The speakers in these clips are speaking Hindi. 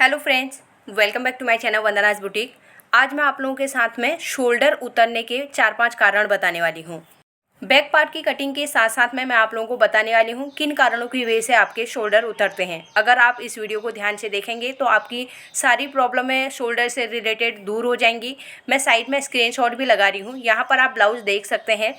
Hello friends, welcome back to my channel Vandana's boutique. आज मैं आप लोगों के साथ में शोल्डर उतरने के 4-5 कारण बताने वाली हूँ। बैक पार्ट की कटिंग के साथ साथ में मैं आप लोगों को बताने वाली हूँ किन कारणों की वजह से आपके शोल्डर उतरते हैं। अगर आप इस वीडियो को ध्यान से देखेंगे तो आपकी सारी प्रॉब्लमें शोल्डर से रिलेटेड दूर हो जाएंगी। मैं साइड में स्क्रीनशॉट भी लगा रही हूँ, यहाँ पर आप ब्लाउज देख सकते हैं।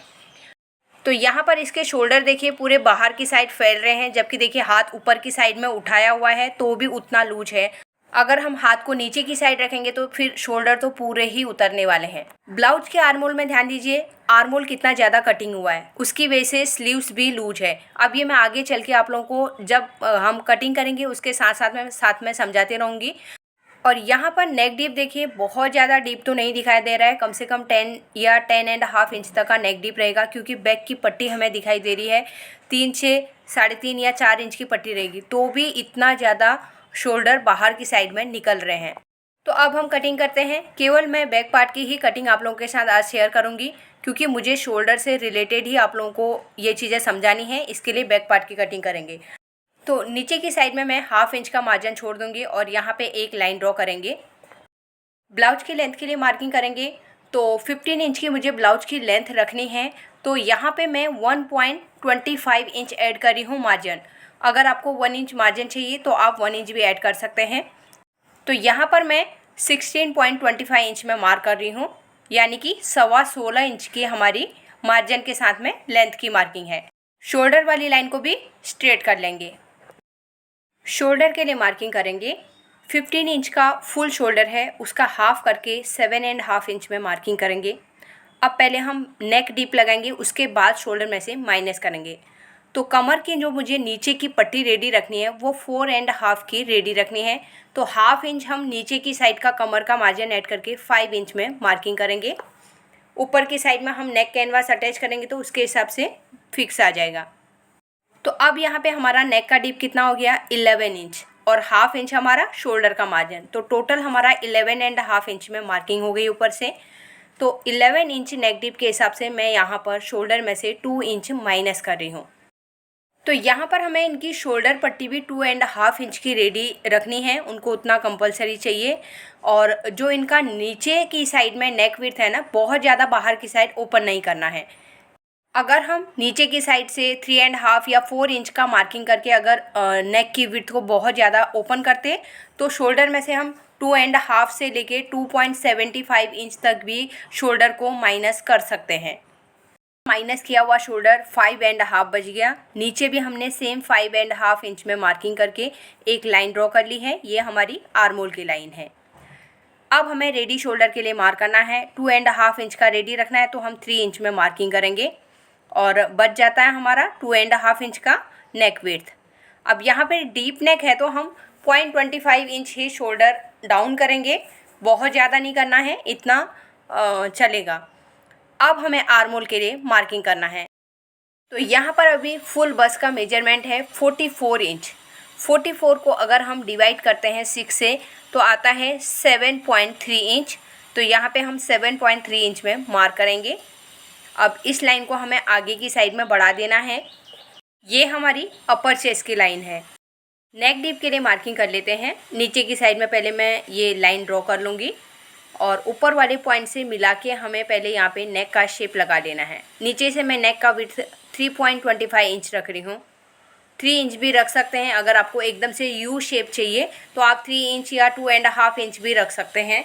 तो यहाँ पर इसके शोल्डर देखिए पूरे बाहर की साइड फैल रहे हैं, जबकि देखिए हाथ ऊपर की साइड में उठाया हुआ है तो भी उतना लूज है। अगर हम हाथ को नीचे की साइड रखेंगे तो फिर शोल्डर तो पूरे ही उतरने वाले हैं। ब्लाउज के आर्मोल में ध्यान दीजिए, आर्मोल कितना ज़्यादा कटिंग हुआ है, उसकी वजह से स्लीव्स भी लूज है। अब ये मैं आगे चल के आप लोगों को जब हम कटिंग करेंगे उसके साथ में समझाते रहूँगी। और यहाँ पर नेक डीप देखिए, बहुत ज़्यादा डीप तो नहीं दिखाई दे रहा है, कम से कम 10 या 10.5 इंच तक का नेक डीप रहेगा, क्योंकि बैक की पट्टी हमें दिखाई दे रही है 3 से 3.5 या 4 इंच की पट्टी रहेगी, तो भी इतना ज़्यादा शोल्डर बाहर की साइड में निकल रहे हैं। तो अब हम कटिंग करते हैं। केवल मैं बैक पार्ट की ही कटिंग आप लोगों के साथ आज शेयर करूँगी, क्योंकि मुझे शोल्डर से रिलेटेड ही आप लोगों को ये चीज़ें समझानी है, इसके लिए बैक पार्ट की कटिंग करेंगे। तो नीचे की साइड में मैं 1/2 इंच का मार्जिन छोड़ दूंगी और यहाँ पे एक लाइन ड्रॉ करेंगे। ब्लाउज की लेंथ के लिए मार्किंग करेंगे तो 15 इंच की मुझे ब्लाउज की लेंथ रखनी है, तो यहाँ पे मैं 1.25 इंच ऐड कर रही हूँ मार्जिन। अगर आपको 1 इंच मार्जिन चाहिए तो आप 1 इंच भी ऐड कर सकते हैं। तो यहाँ पर मैं 16.25 इंच में मार्क कर रही हूँ, यानी कि 16.25 इंच की हमारी मार्जिन के साथ में लेंथ की मार्किंग है। शोल्डर वाली लाइन को भी स्ट्रेट कर लेंगे। शोल्डर के लिए मार्किंग करेंगे। 15 इंच का फुल शोल्डर है, उसका हाफ करके 7.5 इंच में मार्किंग करेंगे। अब पहले हम नेक डीप लगाएंगे, उसके बाद शोल्डर में से माइनस करेंगे। तो कमर की जो मुझे नीचे की पट्टी रेडी रखनी है वो 4.5 की रेडी रखनी है। तो 1/2 इंच हम नीचे की साइड का कमर का मार्जिन ऐड करके 5 इंच में मार्किंग करेंगे। ऊपर की साइड में हम नेक कैनवास अटैच करेंगे तो उसके हिसाब से फिक्स आ जाएगा। तो अब यहाँ पे हमारा नेक का डीप कितना हो गया, 11 इंच, और 1/2 इंच हमारा शोल्डर का मार्जिन, तो टोटल हमारा 11.5 इंच में मार्किंग हो गई ऊपर से। तो 11 इंच नेक डीप के हिसाब से मैं यहाँ पर शोल्डर में से 2 इंच माइनस कर रही हूँ। तो यहाँ पर हमें इनकी शोल्डर पट्टी भी 2.5 इंच की रेडी रखनी है, उनको उतना कंपलसरी चाहिए। और जो इनका नीचे की साइड में नेक विड्थ है ना, बहुत ज़्यादा बाहर की साइड ओपन नहीं करना है। अगर हम नीचे की साइड से 3.5 या 4 इंच का मार्किंग करके अगर नेक की विड्थ को बहुत ज़्यादा ओपन करते तो शोल्डर में से हम 2.5 से लेके 2.75 इंच तक भी शोल्डर को माइनस कर सकते हैं। माइनस किया हुआ शोल्डर 5.5 बच गया। नीचे भी हमने सेम 5.5 इंच में मार्किंग करके एक लाइन ड्रॉ कर ली है, ये हमारी आर्मोल की लाइन है। अब हमें रेडी शोल्डर के लिए मार्क करना है। 2.5 इंच का रेडी रखना है तो हम 3 इंच में मार्किंग करेंगे और बच जाता है हमारा 2.5 इंच का नेक विड्थ। अब यहाँ पे डीप नेक है तो हम 0.25 इंच ही शोल्डर डाउन करेंगे, बहुत ज़्यादा नहीं करना है, इतना चलेगा। अब हमें आर्मोल के लिए मार्किंग करना है। तो यहाँ पर अभी फुल बस का मेजरमेंट है 44 इंच। 44 को अगर हम डिवाइड करते हैं 6 से तो आता है 7.3 इंच। तो यहाँ पे हम 7.3 इंच में मार्क करेंगे। अब इस लाइन को हमें आगे की साइड में बढ़ा देना है। ये हमारी अपर चेस्ट की लाइन है। नेक डीप के लिए मार्किंग कर लेते हैं। नीचे की साइड में पहले मैं ये लाइन ड्रॉ कर लूँगी और ऊपर वाले पॉइंट से मिला के हमें पहले यहाँ पे नेक का शेप लगा लेना है। नीचे से मैं नेक का विड्थ 3.25 इंच रख रही हूँ। 3 इंच भी रख सकते हैं, अगर आपको एकदम से यू शेप चाहिए तो आप 3 इंच या 2.5 इंच भी रख सकते हैं।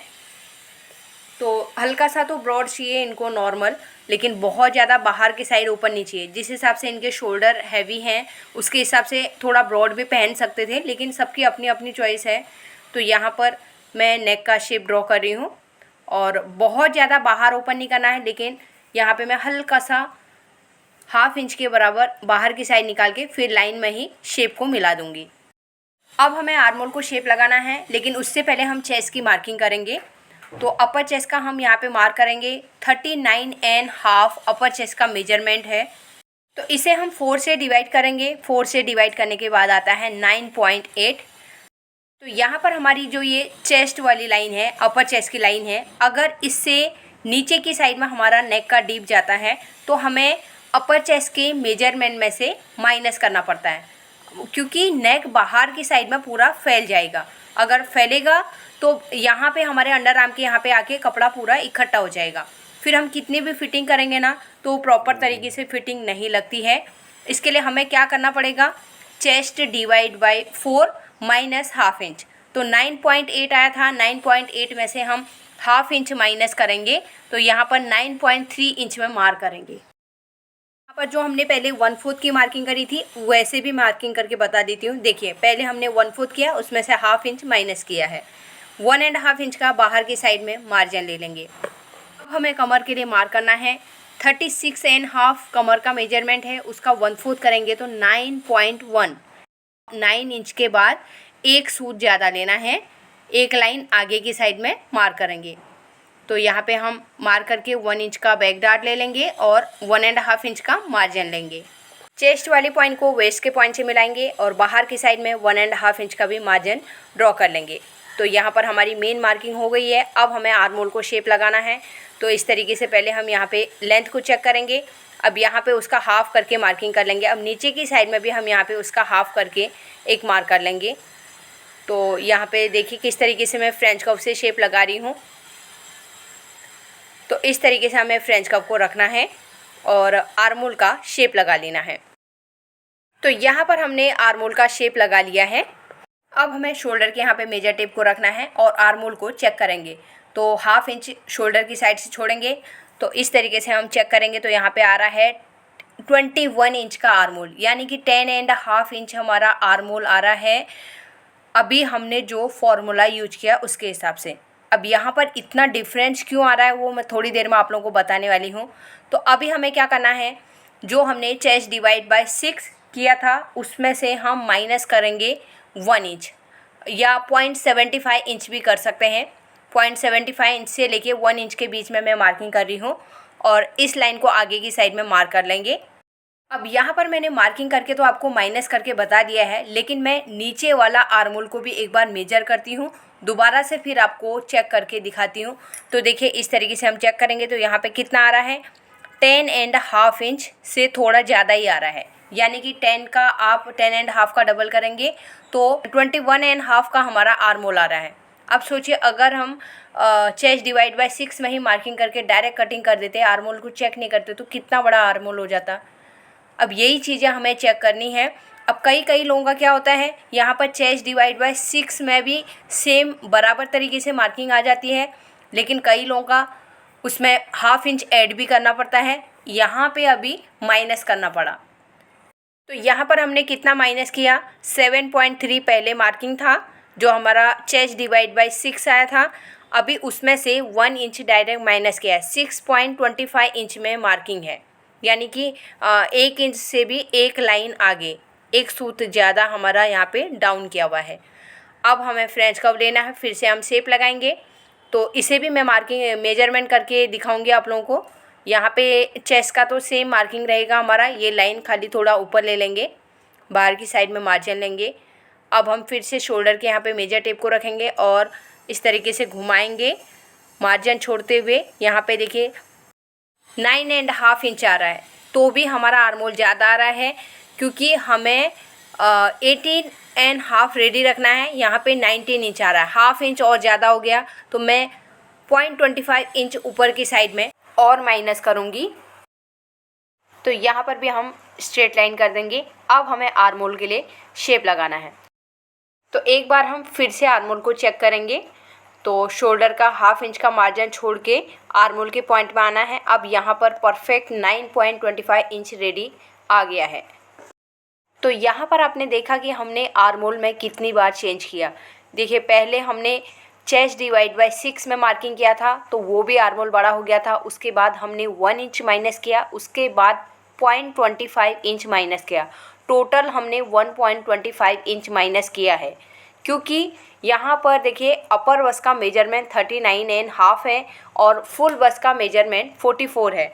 तो हल्का सा तो ब्रॉड चाहिए इनको नॉर्मल, लेकिन बहुत ज़्यादा बाहर की साइड ओपन नहीं चाहिए। जिस हिसाब से इनके शोल्डर हैवी हैं उसके हिसाब से थोड़ा ब्रॉड भी पहन सकते थे, लेकिन सबकी अपनी अपनी चॉइस है। तो यहाँ पर मैं नेक का शेप ड्रॉ कर रही हूँ और बहुत ज़्यादा बाहर ओपन नहीं करना है, लेकिन यहाँ पे मैं हल्का सा 1/2 इंच के बराबर बाहर की साइड निकाल के फिर लाइन में ही शेप को मिला दूँगी। अब हमें आर्मोल को शेप लगाना है, लेकिन उससे पहले हम चेस्ट की मार्किंग करेंगे। तो अपर चेस्ट का हम यहाँ पे मार्क करेंगे 39.5 अपर चेस्ट का मेजरमेंट है। तो इसे हम 4 से डिवाइड करेंगे। 4 से डिवाइड करने के बाद आता है 9.8। तो यहाँ पर हमारी जो ये चेस्ट वाली लाइन है, अपर चेस्ट की लाइन है, अगर इससे नीचे की साइड में हमारा नेक का डीप जाता है तो हमें अपर चेस्ट के मेजरमेंट में से माइनस करना पड़ता है, क्योंकि नेक बाहर की साइड में पूरा फैल जाएगा। अगर फैलेगा तो यहाँ पे हमारे अंडर आर्म के यहाँ पे आके कपड़ा पूरा इकट्ठा हो जाएगा। फिर हम कितनी भी फिटिंग करेंगे ना तो प्रॉपर तरीके से फिटिंग नहीं लगती है। इसके लिए हमें क्या करना पड़ेगा, chest divide by 4 minus half inch. तो 9.8 आया था, 9.8 में से हम हाफ इंच माइनस करेंगे तो यहाँ पर 9.3 इंच में मार्क करेंगे। यहाँ पर जो हमने पहले 1/4 की मार्किंग करी थी वैसे भी मार्किंग करके बता देती हूँ। देखिए पहले हमने 1/4 किया, उसमें से हाफ इंच माइनस किया है। 1.5 इंच का बाहर की साइड में मार्जिन ले लेंगे। अब हमें कमर के लिए मार्क करना है। 36.5 कमर का मेजरमेंट है, उसका 1/4 करेंगे तो 9.1। 9 इंच के बाद एक सूत ज़्यादा लेना है, एक लाइन आगे की साइड में मार्क करेंगे। तो यहाँ पे हम मार्क करके 1 इंच का बैक डार्ट ले लेंगे और 1.5 इंच का मार्जिन लेंगे। चेस्ट वाले पॉइंट को वेस्ट के पॉइंट से मिलाएंगे और बाहर की साइड में 1.5 इंच का भी मार्जिन ड्रॉ कर लेंगे। तो यहाँ पर हमारी मेन मार्किंग हो गई है। अब हमें आर्म होल को शेप लगाना है। तो इस तरीके से पहले हम यहाँ पे लेंथ को चेक करेंगे। अब यहाँ पे उसका हाफ़ करके मार्किंग कर लेंगे। अब नीचे की साइड में भी हम यहाँ पे उसका हाफ़ करके एक मार्क कर लेंगे। तो यहाँ पे देखिए किस तरीके से मैं फ्रेंच कर्व से शेप लगा रही हूँ। तो इस तरीके से हमें फ्रेंच कर्व को रखना है और आर्म होल का शेप लगा लेना है। तो यहाँ पर हमने आर्म होल का शेप लगा लिया है। अब हमें शोल्डर के यहाँ पे मेजर टेप को रखना है और आर्म होल को चेक करेंगे। तो हाफ इंच शोल्डर की साइड से छोड़ेंगे। तो इस तरीके से हम चेक करेंगे तो यहाँ पे आ रहा है 21 इंच का आर्म होल, यानी कि 10.5 इंच हमारा आर्म होल आ रहा है। अभी हमने जो फॉर्मूला यूज किया उसके हिसाब से। अब यहाँ पर इतना डिफरेंस क्यों आ रहा है वो मैं थोड़ी देर में आप लोगों को बताने वाली हूँ। तो अभी हमें क्या करना है, जो हमने चेस्ट डिवाइड बाय 6 किया था उसमें से हम माइनस करेंगे 1 इंच या 0.75 इंच भी कर सकते हैं। 0.75 इंच से लेके 1 इंच के बीच में मैं मार्किंग कर रही हूँ और इस लाइन को आगे की साइड में मार्क कर लेंगे। अब यहाँ पर मैंने मार्किंग करके तो आपको माइनस करके बता दिया है, लेकिन मैं नीचे वाला आर्म होल को भी एक बार मेजर करती हूँ, दोबारा से फिर आपको चेक करके दिखाती हूँ। तो देखिए इस तरीके से हम चेक करेंगे तो यहाँ पे कितना आ रहा है, 10.5 इंच से थोड़ा ज़्यादा ही आ रहा है। यानी कि 10 का आप 10.5 का डबल करेंगे तो 21.5 का हमारा आर्म होल आ रहा है। अब सोचिए अगर हम चेस्ट डिवाइड बाय 6 में ही मार्किंग करके डायरेक्ट कटिंग कर देते, आर्म होल को चेक नहीं करते, तो कितना बड़ा आर्म होल हो जाता। अब यही चीज़ें हमें चेक करनी है। अब कई लोगों का क्या होता है, यहाँ पर चेस्ट डिवाइड बाय 6 में भी सेम बराबर तरीके से मार्किंग आ जाती है, लेकिन कई लोगों का उसमें हाफ इंच ऐड भी करना पड़ता है। यहाँ पे अभी माइनस करना पड़ा। तो यहाँ पर हमने कितना माइनस किया, 7.3 पहले मार्किंग था जो हमारा चेस्ट डिवाइड बाय 6 आया था। अभी उसमें से 1 इंच डायरेक्ट माइनस किया है, 6.25 इंच में मार्किंग है। यानी कि 1 इंच से भी एक लाइन आगे, एक सूत ज़्यादा हमारा यहाँ पे डाउन किया हुआ है। अब हमें फ्रेंच कर्व लेना है, फिर से हम शेप लगाएंगे। तो इसे भी मैं मार्किंग मेजरमेंट करके दिखाऊंगी आप लोगों को। यहाँ पे चेस्ट का तो सेम मार्किंग रहेगा हमारा, ये लाइन खाली थोड़ा ऊपर ले लेंगे, बाहर की साइड में मार्जिन लेंगे। अब हम फिर से शोल्डर के यहाँ पे मेजर टेप को रखेंगे और इस तरीके से घुमाएंगे मार्जिन छोड़ते हुए। यहाँ पे देखिए 9.5 इंच आ रहा है, तो भी हमारा आर्म होल ज़्यादा आ रहा है क्योंकि हमें 18.5 रेडी रखना है। यहाँ पे 19 इंच आ रहा है, हाफ इंच और ज़्यादा हो गया तो मैं 0.25 इंच ऊपर की साइड में और माइनस करूँगी। तो यहाँ पर भी हम स्ट्रेट लाइन कर देंगे। अब हमें आर्म होल के लिए शेप लगाना है। तो एक बार हम फिर से आर्म होल को चेक करेंगे। तो शोल्डर का हाफ इंच का मार्जिन छोड़ के आर्म होल के पॉइंट में आना है। अब यहाँ पर परफेक्ट 9.25 इंच रेडी आ गया है। तो यहाँ पर आपने देखा कि हमने आर्म होल में कितनी बार चेंज किया। देखिए पहले हमने चेस्ट डिवाइड बाय 6 में मार्किंग किया था तो वो भी आर्म होल बड़ा हो गया था। उसके बाद हमने 1 इंच माइनस किया, उसके बाद 0.25 इंच माइनस किया। टोटल हमने 1.25 इंच माइनस किया है क्योंकि यहाँ पर देखिए अपर बस का मेजरमेंट 39.5 है और फुल बस का मेजरमेंट 44 है।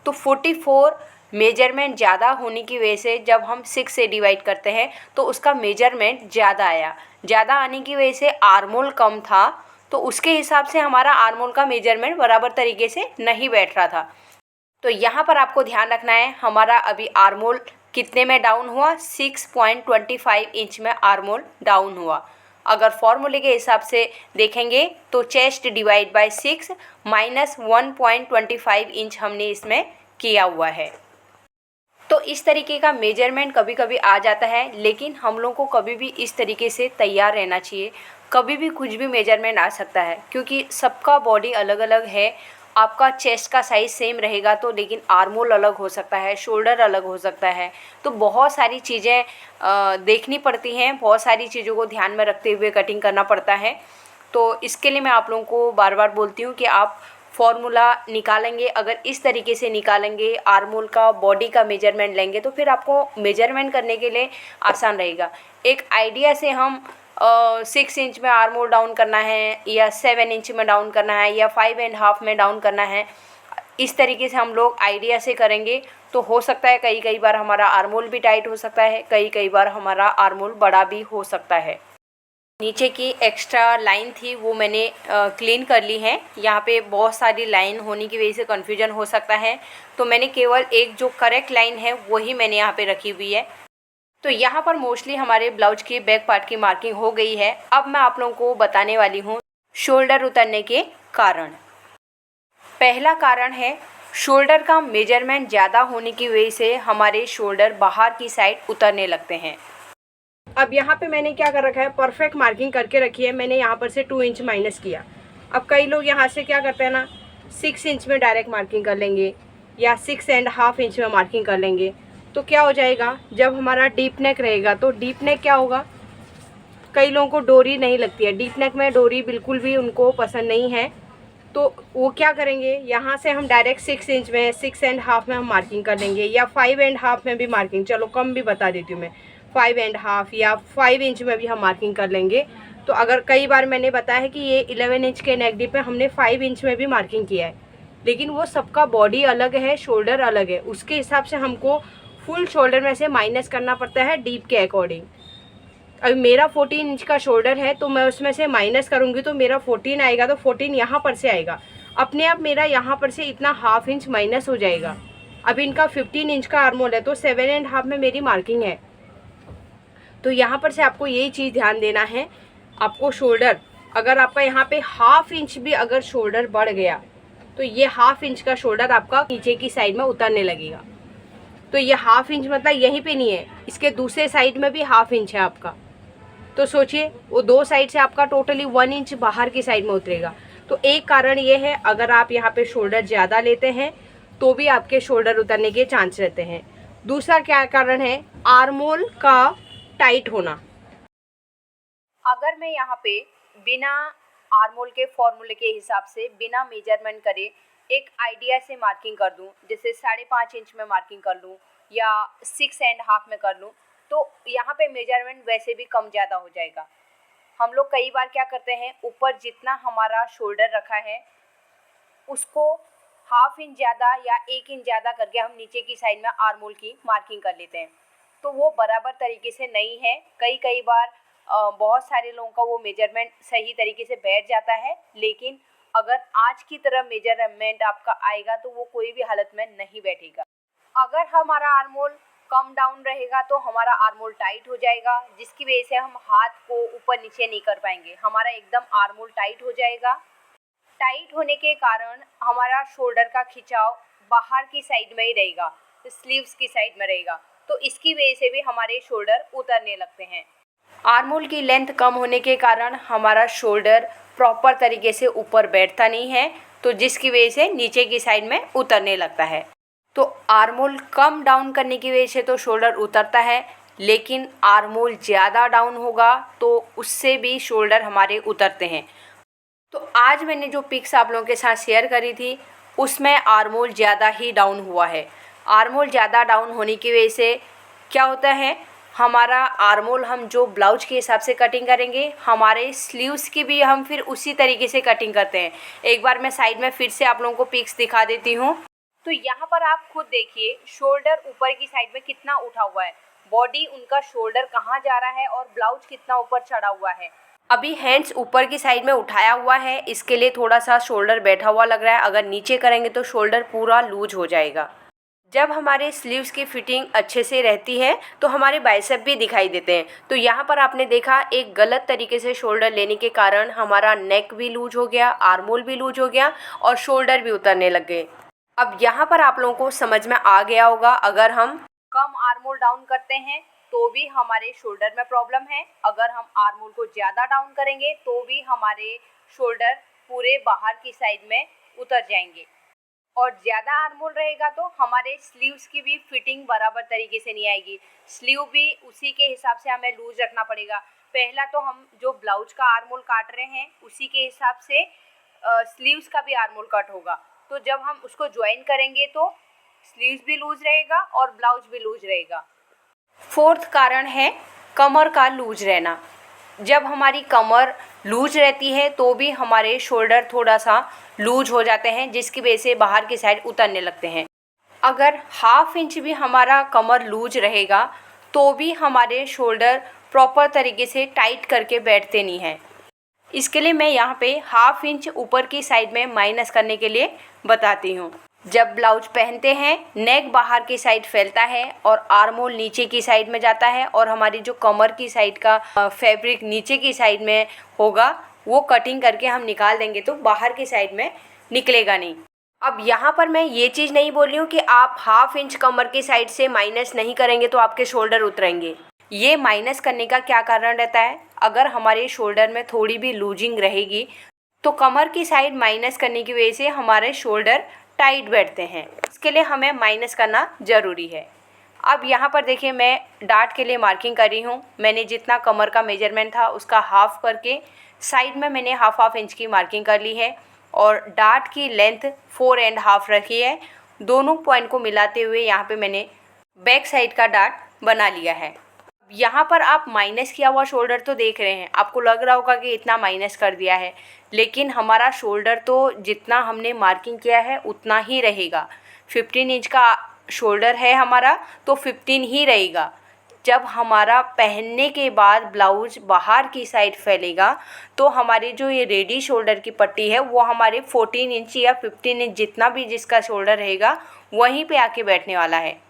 तो 44 मेजरमेंट ज़्यादा होने की वजह से जब हम 6 से डिवाइड करते हैं तो उसका मेजरमेंट ज़्यादा आया। ज़्यादा आने की वजह से आर्म होल कम था, तो उसके हिसाब से हमारा आर्म होल का मेजरमेंट बराबर तरीके से नहीं बैठ रहा था। तो यहाँ पर आपको ध्यान रखना है, हमारा अभी आर्म होल कितने में डाउन हुआ, 6.25 इंच में आर्म होल डाउन हुआ। अगर फॉर्मूले के हिसाब से देखेंगे तो chest divide by 6 minus 1.25 inch हमने इसमें किया हुआ है। तो इस तरीके का मेजरमेंट कभी कभी आ जाता है, लेकिन हम लोग को कभी भी इस तरीके से तैयार रहना चाहिए। कभी भी कुछ भी मेजरमेंट आ सकता है, क्योंकि सबका बॉडी अलग अलग है। आपका चेस्ट का साइज़ सेम रहेगा तो, लेकिन आर्मोल अलग हो सकता है, शोल्डर अलग हो सकता है। तो बहुत सारी चीज़ें देखनी पड़ती हैं, बहुत सारी चीज़ों को ध्यान में रखते हुए कटिंग करना पड़ता है। तो इसके लिए मैं आप लोगों को बार बार बोलती हूँ कि आप फॉर्मूला निकालेंगे, अगर इस तरीके से निकालेंगे, आर्मोल का बॉडी का मेजरमेंट लेंगे तो फिर आपको मेजरमेंट करने के लिए आसान रहेगा। एक आइडिया से हम 6 इंच में आर्मोल डाउन करना है या 7 इंच में डाउन करना है या 5.5 में डाउन करना है, इस तरीके से हम लोग आइडिया से करेंगे तो हो सकता है कई बार हमारा आर्मोल भी टाइट हो सकता है, कई बार हमारा आर्मोल बड़ा भी हो सकता है। नीचे की एक्स्ट्रा लाइन थी वो मैंने क्लीन कर ली है। यहाँ पे बहुत सारी लाइन होने की वजह से कन्फ्यूजन हो सकता है, तो मैंने केवल एक जो करेक्ट लाइन है वही मैंने यहाँ पे रखी हुई है। तो यहाँ पर मोस्टली हमारे ब्लाउज की बैक पार्ट की मार्किंग हो गई है। अब मैं आप लोगों को बताने वाली हूँ शोल्डर उतरने के कारण। पहला कारण है शोल्डर का मेजरमेंट ज़्यादा होने की वजह से हमारे शोल्डर बाहर की साइड उतरने लगते हैं। अब यहाँ पे मैंने क्या कर रखा है, परफेक्ट मार्किंग करके रखी है। मैंने यहाँ पर से 2 इंच माइनस किया। अब कई लोग यहाँ से क्या करते हैं ना, 6 इंच में डायरेक्ट मार्किंग कर लेंगे या 6.5 इंच में मार्किंग कर लेंगे। तो क्या हो जाएगा, जब हमारा डीप नेक रहेगा तो डीप नेक क्या होगा, कई लोगों को डोरी नहीं लगती है, डीप नेक में डोरी बिल्कुल भी उनको पसंद नहीं है। तो वो क्या करेंगे, यहाँ से हम डायरेक्ट 6 इंच में 6.5 में हम मार्किंग कर लेंगे या 5.5 में भी मार्किंग, चलो कम भी बता देती हूँ मैं, 5.5 या 5 इंच में भी हम मार्किंग कर लेंगे। तो अगर कई बार मैंने बताया है कि ये 11 इंच के नेक डीप में हमने 5 इंच में भी मार्किंग किया है, लेकिन वो सबका बॉडी अलग है, शोल्डर अलग है, उसके हिसाब से हमको फुल शोल्डर में से माइनस करना पड़ता है डीप के अकॉर्डिंग। अभी मेरा 14 इंच का शोल्डर है तो मैं उसमें से माइनस करूँगी तो मेरा 14 आएगा, तो 14 यहाँ पर से आएगा, अपने आप मेरा यहाँ पर से इतना हाफ इंच माइनस हो जाएगा। अब इनका 15 इंच का आर्मोल है तो 7.5 में मेरी मार्किंग है। तो यहाँ पर से आपको यही चीज़ ध्यान देना है, आपको शोल्डर अगर आपका यहाँ पे हाफ इंच भी अगर शोल्डर बढ़ गया तो ये हाफ इंच का शोल्डर आपका नीचे की साइड में उतरने लगेगा। तो ये हाफ इंच मतलब यहीं पे नहीं है, इसके दूसरे साइड में भी हाफ इंच है आपका। तो सोचिए वो दो साइड से आपका टोटली 1 इंच बाहर की साइड में उतरेगा। तो एक कारण ये है, अगर आप यहाँ पे शोल्डर ज़्यादा लेते हैं तो भी आपके शोल्डर उतरने के चांस रहते हैं। दूसरा क्या कारण है, आर्मोल का टाइट होना। अगर मैं यहाँ पे बिना आर्मोल के फॉर्मूले के हिसाब से बिना मेजरमेंट करे एक आइडिया से मार्किंग कर दूँ, जैसे 5.5 इंच में मार्किंग कर लूँ या 6.5 में कर लूँ, तो यहाँ पे मेजरमेंट वैसे भी कम ज़्यादा हो जाएगा। हम लोग कई बार क्या करते हैं, ऊपर जितना हमारा शोल्डर रखा है उसको हाफ इंच ज़्यादा या 1 इंच ज़्यादा करके हम नीचे की साइड में आर्मोल की मार्किंग कर लेते हैं। तो वो बराबर तरीके से नहीं है। कई बार बहुत सारे लोगों का वो मेजरमेंट सही तरीके से बैठ जाता है, लेकिन अगर आज की तरह मेजरमेंट आपका आएगा तो वो कोई भी हालत में नहीं बैठेगा। अगर हमारा आर्मोल कम डाउन रहेगा तो हमारा आर्मोल टाइट हो जाएगा, जिसकी वजह से हम हाथ को ऊपर नीचे नहीं कर पाएंगे, हमारा एकदम आर्मोल टाइट हो जाएगा। टाइट होने के कारण हमारा शोल्डर का खिंचाव बाहर की साइड में ही रहेगा, स्लीव्स की साइड में रहेगा, तो इसकी वजह से भी हमारे शोल्डर उतरने लगते हैं। आर्मोल की लेंथ कम होने के कारण हमारा शोल्डर प्रॉपर तरीके से ऊपर बैठता नहीं है, तो जिसकी वजह से नीचे की साइड में उतरने लगता है। तो आर्मोल कम डाउन करने की वजह से तो शोल्डर उतरता है, लेकिन आर्मोल ज़्यादा डाउन होगा तो उससे भी शोल्डर हमारे उतरते हैं। तो आज मैंने जो पिक्स आप लोगों के साथ शेयर करी थी उसमें आर्मोल ज़्यादा ही डाउन हुआ है। आर्मोल ज़्यादा डाउन होने की वजह से क्या होता है, हमारा आर्मोल हम जो ब्लाउज के हिसाब से कटिंग करेंगे, हमारे स्लीव्स की भी हम फिर उसी तरीके से कटिंग करते हैं। एक बार मैं साइड में फिर से आप लोगों को पिक्स दिखा देती हूँ। तो यहाँ पर आप खुद देखिए शोल्डर ऊपर की साइड में कितना उठा हुआ है, बॉडी उनका शोल्डर कहाँ जा रहा है और ब्लाउज कितना ऊपर चढ़ा हुआ है। अभी हैंड्स ऊपर की साइड में उठाया हुआ है, इसके लिए थोड़ा सा शोल्डर बैठा हुआ लग रहा है। अगर नीचे करेंगे तो शोल्डर पूरा लूज हो जाएगा। जब हमारे स्लीव्स की फिटिंग अच्छे से रहती है तो हमारे बाइसेप भी दिखाई देते हैं। तो यहाँ पर आपने देखा एक गलत तरीके से शोल्डर लेने के कारण हमारा नेक भी लूज हो गया, आर्म होल भी लूज हो गया और शोल्डर भी उतरने लग गए। अब यहाँ पर आप लोगों को समझ में आ गया होगा, अगर हम कम आर्म होल डाउन करते हैं तो भी हमारे शोल्डर में प्रॉब्लम है, अगर हम आर्म होल को ज़्यादा डाउन करेंगे तो भी हमारे शोल्डर पूरे बाहर की साइड में उतर जाएंगे। और ज़्यादा आर्म होल रहेगा तो हमारे स्लीव्स की भी फिटिंग बराबर तरीके से नहीं आएगी, स्लीव भी उसी के हिसाब से हमें लूज रखना पड़ेगा। पहला तो हम जो ब्लाउज का आर्म होल काट रहे हैं उसी के हिसाब से स्लीव्स का भी आर्म होल कट होगा। तो जब हम उसको ज्वाइन करेंगे तो स्लीव्स भी लूज रहेगा और ब्लाउज भी लूज रहेगा। फोर्थ कारण है कमर का लूज रहना। जब हमारी कमर लूज रहती है तो भी हमारे शोल्डर थोड़ा सा लूज हो जाते हैं, जिसकी वजह से बाहर की साइड उतरने लगते हैं। अगर ½ इंच भी हमारा कमर लूज रहेगा तो भी हमारे शोल्डर प्रॉपर तरीके से टाइट करके बैठते नहीं हैं। इसके लिए मैं यहाँ पे ½ इंच ऊपर की साइड में माइनस करने के लिए बताती हूँ। जब ब्लाउज पहनते हैं नेक बाहर की साइड फैलता है और आर्म होल नीचे की साइड में जाता है और हमारी जो कमर की साइड का फैब्रिक नीचे की साइड में होगा वो कटिंग करके हम निकाल देंगे तो बाहर की साइड में निकलेगा नहीं। अब यहाँ पर मैं ये चीज़ नहीं बोल रही हूँ कि आप ½ इंच कमर की साइड से माइनस नहीं करेंगे तो आपके शोल्डर उतरेंगे। ये माइनस करने का क्या कारण रहता है, अगर हमारे शोल्डर में थोड़ी भी लूजिंग रहेगी तो कमर की साइड माइनस करने की वजह से हमारे शोल्डर टाइट बैठते हैं। इसके लिए हमें माइनस करना ज़रूरी है। अब यहाँ पर देखिए मैं डार्ट के लिए मार्किंग कर रही हूँ। मैंने जितना कमर का मेजरमेंट था उसका हाफ करके साइड में मैंने ½ इंच की मार्किंग कर ली है और डार्ट की लेंथ 4½ रखी है। दोनों पॉइंट को मिलाते हुए यहाँ पे मैंने बैक साइड का डार्ट बना लिया है। यहाँ पर आप माइनस किया हुआ शोल्डर तो देख रहे हैं, आपको लग रहा होगा कि इतना माइनस कर दिया है, लेकिन हमारा शोल्डर तो जितना हमने मार्किंग किया है उतना ही रहेगा। 15 इंच का शोल्डर है हमारा तो 15 ही रहेगा। जब हमारा पहनने के बाद ब्लाउज बाहर की साइड फैलेगा तो हमारी जो ये रेडी शोल्डर की पट्टी है वो हमारे 14 इंच या 15 इंच जितना भी जिसका शोल्डर रहेगा वहीं पे आके बैठने वाला है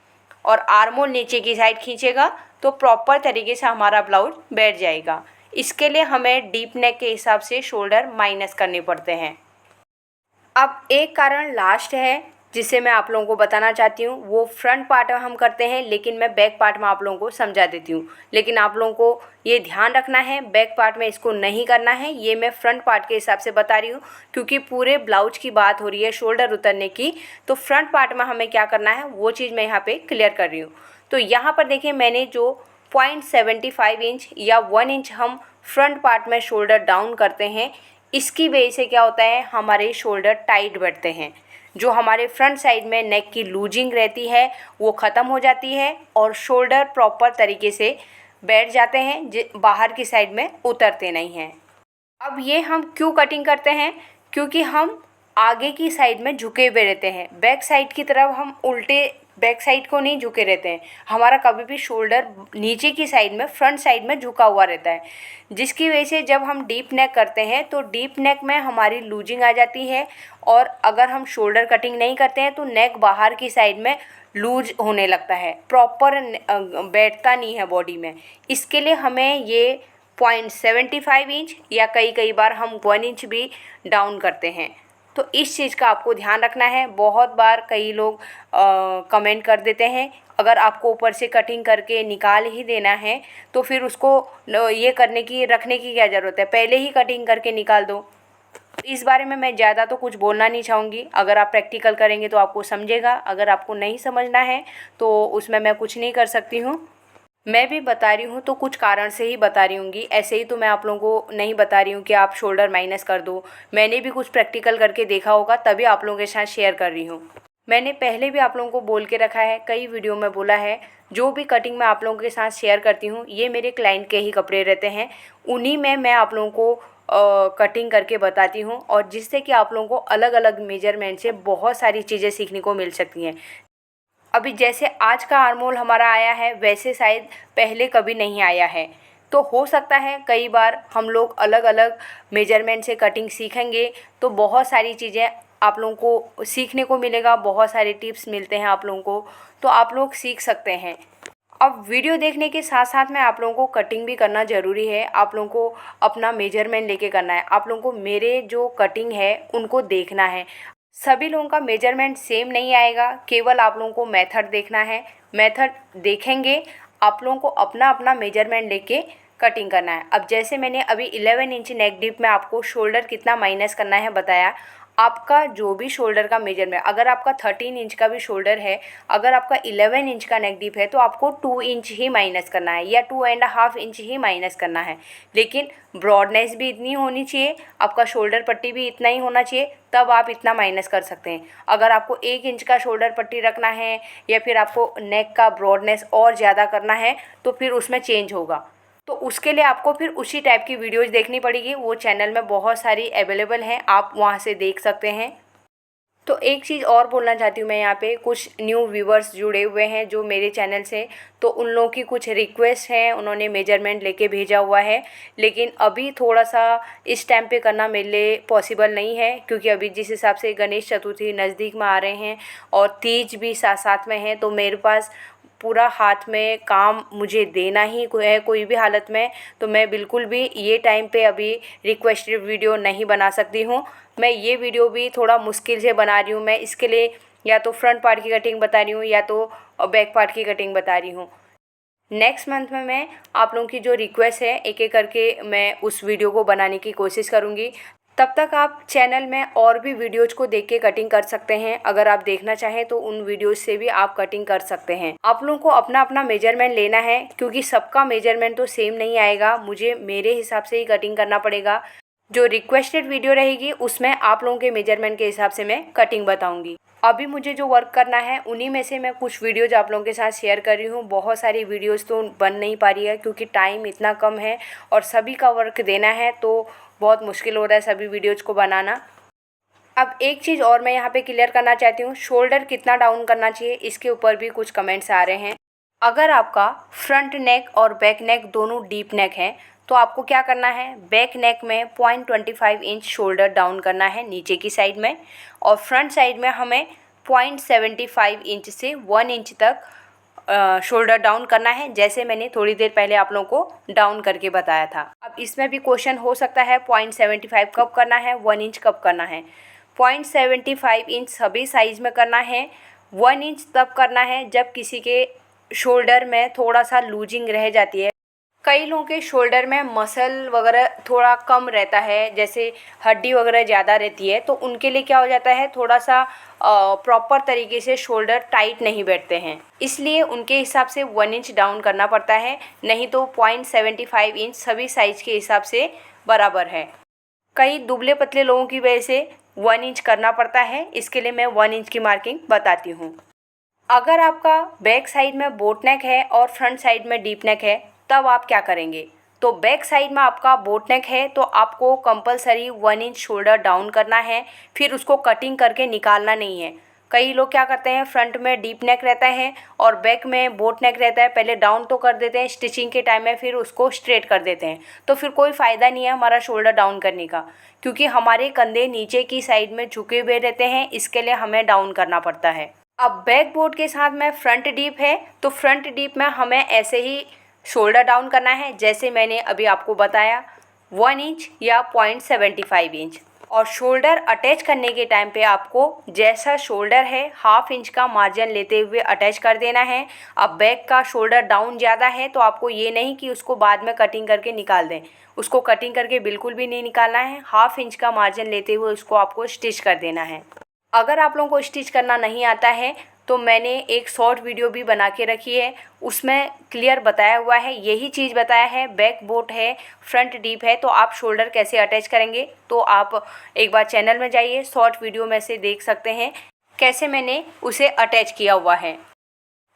और आर्म होल नीचे की साइड खींचेगा तो प्रॉपर तरीके से हमारा ब्लाउज बैठ जाएगा। इसके लिए हमें डीप नेक के हिसाब से शोल्डर माइनस करने पड़ते हैं। अब एक कारण लास्ट है जिसे मैं आप लोगों को बताना चाहती हूँ, वो फ्रंट पार्ट में हम करते हैं लेकिन मैं बैक पार्ट में आप लोगों को समझा देती हूँ। लेकिन आप लोगों को ये ध्यान रखना है बैक पार्ट में इसको नहीं करना है, ये मैं फ्रंट पार्ट के हिसाब से बता रही हूँ क्योंकि पूरे ब्लाउज की बात हो रही है शोल्डर उतरने की। तो फ्रंट पार्ट में हमें क्या करना है वो चीज़ मैं यहाँ पर क्लियर कर रही हूँ। तो यहाँ पर देखिए मैंने जो 0.75 इंच या 1 इंच हम फ्रंट पार्ट में शोल्डर डाउन करते हैं, इसकी वजह से क्या होता है हमारे शोल्डर टाइट बैठते हैं। जो हमारे फ्रंट साइड में नेक की लूजिंग रहती है वो ख़त्म हो जाती है और शोल्डर प्रॉपर तरीके से बैठ जाते हैं, बाहर की साइड में उतरते नहीं हैं। अब ये हम क्यों कटिंग करते हैं, क्योंकि हम आगे की साइड में झुके हुए रहते हैं, बैक साइड की तरफ हम उल्टे बैक साइड को नहीं झुके रहते हैं। हमारा कभी भी शोल्डर नीचे की साइड में फ्रंट साइड में झुका हुआ रहता है, जिसकी वजह से जब हम डीप नेक करते हैं तो डीप नेक में हमारी लूजिंग आ जाती है और अगर हम शोल्डर कटिंग नहीं करते हैं तो नेक बाहर की साइड में लूज होने लगता है, प्रॉपर बैठता नहीं है बॉडी में। इसके लिए हमें ये 0.75 इंच या कई बार हम 1 इंच भी डाउन करते हैं। तो इस चीज़ का आपको ध्यान रखना है। बहुत बार कई लोग कमेंट कर देते हैं अगर आपको ऊपर से कटिंग करके निकाल ही देना है तो फिर उसको ये रखने की क्या ज़रूरत है, पहले ही कटिंग करके निकाल दो। इस बारे में मैं ज़्यादा तो कुछ बोलना नहीं चाहूँगी, अगर आप प्रैक्टिकल करेंगे तो आपको समझेगा, अगर आपको नहीं समझना है तो उसमें मैं कुछ नहीं कर सकती हूँ। मैं भी बता रही हूँ तो कुछ कारण से ही बता रही हूँगी, ऐसे ही तो मैं आप लोगों को नहीं बता रही हूँ कि आप शोल्डर माइनस कर दो। मैंने भी कुछ प्रैक्टिकल करके देखा होगा तभी आप लोगों के साथ शेयर कर रही हूँ। मैंने पहले भी आप लोगों को बोल के रखा है, कई वीडियो में बोला है, जो भी कटिंग मैं आप लोगों के साथ शेयर करती हूँ ये मेरे क्लाइंट के ही कपड़े रहते हैं, उन्हीं में मैं आप लोगों को कटिंग करके बताती हूँ और जिससे कि आप लोगों को अलग अलग मेजरमेंट से बहुत सारी चीज़ें सीखने को मिल सकती हैं। अभी जैसे आज का आर्म होल हमारा आया है वैसे शायद पहले कभी नहीं आया है, तो हो सकता है कई बार हम लोग अलग अलग मेजरमेंट से कटिंग सीखेंगे तो बहुत सारी चीज़ें आप लोगों को सीखने को मिलेगा, बहुत सारे टिप्स मिलते हैं आप लोगों को, तो आप लोग सीख सकते हैं। अब वीडियो देखने के साथ साथ में आप लोगों को कटिंग भी करना ज़रूरी है। आप लोगों को अपना मेजरमेंट लेके करना है। आप लोगों को मेरे जो कटिंग है उनको देखना है। सभी लोगों का मेजरमेंट सेम नहीं आएगा, केवल आप लोगों को मेथड देखना है। मेथड देखेंगे, आप लोगों को अपना अपना मेजरमेंट लेके कटिंग करना है। अब जैसे मैंने अभी 11 इंच नेक डीप में आपको शोल्डर कितना माइनस करना है बताया। आपका जो भी शोल्डर का मेजरमेंट, अगर आपका 13 इंच का भी शोल्डर है, अगर आपका 11 इंच का नेक डीप है तो आपको 2 इंच ही माइनस करना है या 2.5 इंच ही माइनस करना है। लेकिन ब्रॉडनेस भी इतनी होनी चाहिए, आपका शोल्डर पट्टी भी इतना ही होना चाहिए, तब आप इतना माइनस कर सकते हैं। अगर आपको 1 इंच का शोल्डर पट्टी रखना है या फिर आपको नेक का ब्रॉडनेस और ज़्यादा करना है तो फिर उसमें चेंज होगा। तो उसके लिए आपको फिर उसी टाइप की वीडियोज़ देखनी पड़ेगी। वो चैनल में बहुत सारी अवेलेबल हैं, आप वहाँ से देख सकते हैं। तो एक चीज़ और बोलना चाहती हूँ मैं, यहाँ पे कुछ न्यू व्यूवर्स जुड़े हुए हैं जो मेरे चैनल से, तो उन लोगों की कुछ रिक्वेस्ट हैं, उन्होंने मेजरमेंट लेके भेजा हुआ है। लेकिन अभी थोड़ा सा इस टाइम पे करना मेरे लिए पॉसिबल नहीं है, क्योंकि अभी जिस हिसाब से गणेश चतुर्थी नज़दीक में आ रहे हैं और तीज भी साथ साथ में है, तो मेरे पास पूरा हाथ में काम मुझे देना ही है कोई भी हालत में। तो मैं बिल्कुल भी ये टाइम पे अभी रिक्वेस्टेड वीडियो नहीं बना सकती हूँ। मैं ये वीडियो भी थोड़ा मुश्किल से बना रही हूँ। मैं इसके लिए या तो फ्रंट पार्ट की कटिंग बता रही हूँ या तो बैक पार्ट की कटिंग बता रही हूँ। नेक्स्ट मंथ में मैं आप लोगों की जो रिक्वेस्ट है एक एक करके मैं उस वीडियो को बनाने की कोशिश करूँगी। तब तक आप चैनल में और भी वीडियोज़ को देख के कटिंग कर सकते हैं। अगर आप देखना चाहें तो उन वीडियोज़ से भी आप कटिंग कर सकते हैं। आप लोगों को अपना अपना मेजरमेंट लेना है, क्योंकि सबका मेजरमेंट तो सेम नहीं आएगा। मुझे मेरे हिसाब से ही कटिंग करना पड़ेगा। जो रिक्वेस्टेड वीडियो रहेगी उसमें आप लोगों के मेजरमेंट के हिसाब से मैं कटिंग बताऊँगी। अभी मुझे जो वर्क करना है उन्हीं में से मैं कुछ वीडियोज़ आप लोगों के साथ शेयर कर रही हूँ। बहुत सारी वीडियोज़ तो बन नहीं पा रही है, क्योंकि टाइम इतना कम है और सभी का वर्क देना है, तो बहुत मुश्किल हो रहा है सभी वीडियोज़ को बनाना। अब एक चीज़ और मैं यहाँ पे क्लियर करना चाहती हूँ, शोल्डर कितना डाउन करना चाहिए इसके ऊपर भी कुछ कमेंट्स आ रहे हैं। अगर आपका फ्रंट नेक और बैक नेक दोनों डीप नेक हैं तो आपको क्या करना है, बैक नेक में 0.25 इंच शोल्डर डाउन करना है नीचे की साइड में, और फ्रंट साइड में हमें 0.75 इंच से 1 इंच तक शोल्डर डाउन करना है, जैसे मैंने थोड़ी देर पहले आप लोगों को डाउन करके बताया था। अब इसमें भी क्वेश्चन हो सकता है 0.75 कब करना है, 1 इंच कब करना है। 0.75 इंच सभी साइज़ में करना है। 1 इंच तब करना है जब किसी के शोल्डर में थोड़ा सा लूजिंग रह जाती है। कई लोगों के शोल्डर में मसल वगैरह थोड़ा कम रहता है, जैसे हड्डी वगैरह ज़्यादा रहती है, तो उनके लिए क्या हो जाता है, थोड़ा सा प्रॉपर तरीके से शोल्डर टाइट नहीं बैठते हैं, इसलिए उनके हिसाब से 1 इंच डाउन करना पड़ता है। नहीं तो 0.75 इंच सभी साइज़ के हिसाब से बराबर है। कई दुबले पतले लोगों की वजह से 1 इंच करना पड़ता है, इसके लिए मैं 1 इंच की मार्किंग बताती हूँ। अगर आपका बैक साइड में बोट नेक है और फ्रंट साइड में डीप नेक है तब आप क्या करेंगे, तो बैक साइड में आपका बोट नेक है तो आपको कंपलसरी 1 इंच शोल्डर डाउन करना है, फिर उसको कटिंग करके निकालना नहीं है। कई लोग क्या करते हैं, फ्रंट में डीप नेक रहता है और बैक में बोट नेक रहता है, पहले डाउन तो कर देते हैं स्टिचिंग के टाइम में, फिर उसको स्ट्रेट कर देते हैं, तो फिर कोई फ़ायदा नहीं है हमारा शोल्डर डाउन करने का, क्योंकि हमारे कंधे नीचे की साइड में झुके हुए रहते हैं, इसके लिए हमें डाउन करना पड़ता है। अब बैक बोट के साथ में फ्रंट डीप है तो फ्रंट डीप में हमें ऐसे ही शोल्डर डाउन करना है, जैसे मैंने अभी आपको बताया 1 इंच या 0.75 इंच। और शोल्डर अटैच करने के टाइम पे आपको जैसा शोल्डर है 1/2 इंच का मार्जिन लेते हुए अटैच कर देना है। अब बैक का शोल्डर डाउन ज़्यादा है तो आपको ये नहीं कि उसको बाद में कटिंग करके निकाल दें, उसको कटिंग करके बिल्कुल भी नहीं निकालना है। 1/2 इंच का मार्जिन लेते हुए उसको आपको स्टिच कर देना है। अगर आप लोगों को स्टिच करना नहीं आता है तो मैंने एक शॉर्ट वीडियो भी बना के रखी है, उसमें क्लियर बताया हुआ है, यही चीज़ बताया है। बैक बोट है, फ्रंट डीप है, तो आप शोल्डर कैसे अटैच करेंगे, तो आप एक बार चैनल में जाइए, शॉर्ट वीडियो में से देख सकते हैं कैसे मैंने उसे अटैच किया हुआ है।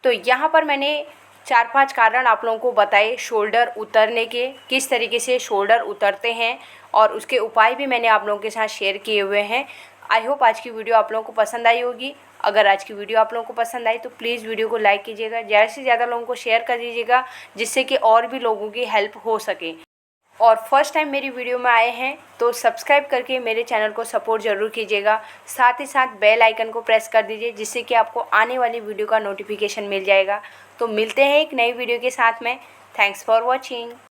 तो यहाँ पर मैंने 4-5 कारण आप लोगों को बताए शोल्डर उतरने के, किस तरीके से शोल्डर उतरते हैं, और उसके उपाय भी मैंने आप लोगों के साथ शेयर किए हुए हैं। आई होप आज की वीडियो आप लोगों को पसंद आई होगी। अगर आज की वीडियो आप लोगों को पसंद आई तो प्लीज़ वीडियो को लाइक कीजिएगा, ज़्यादा से ज़्यादा लोगों को शेयर कर दीजिएगा, जिससे कि और भी लोगों की हेल्प हो सके। और फर्स्ट टाइम मेरी वीडियो में आए हैं तो सब्सक्राइब करके मेरे चैनल को सपोर्ट ज़रूर कीजिएगा। साथ ही साथ बेल आइकन को प्रेस कर दीजिए जिससे कि आपको आने वाली वीडियो का नोटिफिकेशन मिल जाएगा। तो मिलते हैं एक नई वीडियो के साथ में। Thanks for watching.